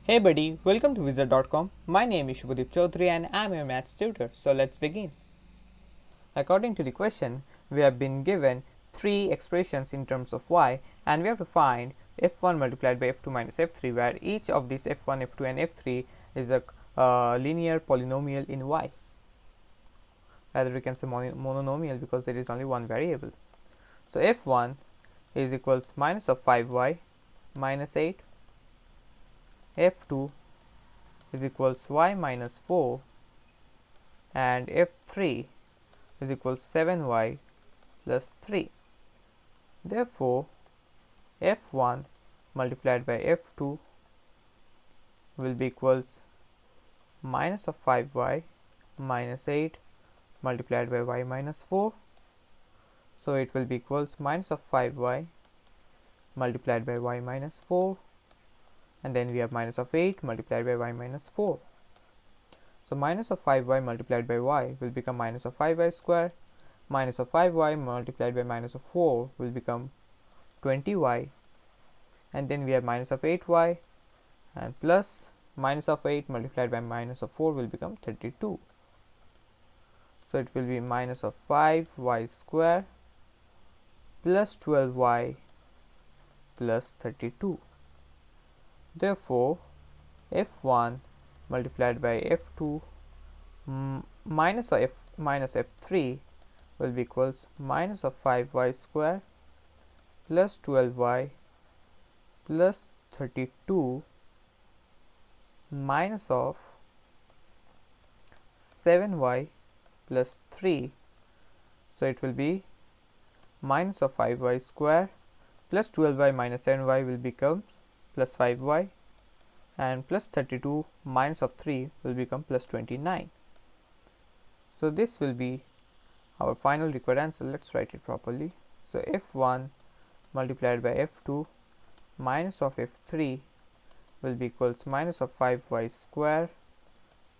Hey buddy, welcome to Wizard.com. My name is Shubhadeep Chaudhary and I am your maths tutor. So let's begin. According to the question, we have been given three expressions in terms of y and we have to find f1 multiplied by f2 minus f3, where each of these f1, f2 and f3 is a linear polynomial in y. Rather we can say monomial because there is only one variable. So f1 is equals minus of 5y minus 8, f2 is equals y minus 4, and f3 is equals 7y plus 3. Therefore, f1 multiplied by f2 will be equals minus of 5y minus 8 multiplied by y minus 4. So it will be equals minus of 5y multiplied by y minus 4, and then we have minus of 8 multiplied by y minus 4. So minus of 5y multiplied by y will become minus of 5y square. Minus of 5y multiplied by minus of 4 will become 20y, and then we have minus of 8y, and plus minus of 8 multiplied by minus of 4 will become 32. So it will be minus of 5y square plus 12y plus 32. Therefore, f1 multiplied by f2 minus f3 will be equals minus of 5y square plus 12y plus 32 minus of 7y plus 3. So it will be minus of 5y square plus 12y minus 7y will become plus 5y, and plus 32 minus of 3 will become plus 29. So this will be our final required answer. Let's write it properly. So f1 multiplied by f2 minus of f3 will be equals minus of 5y square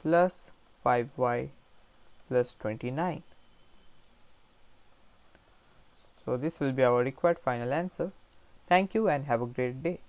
plus 5y plus 29. So this will be our required final answer. Thank you and have a great day.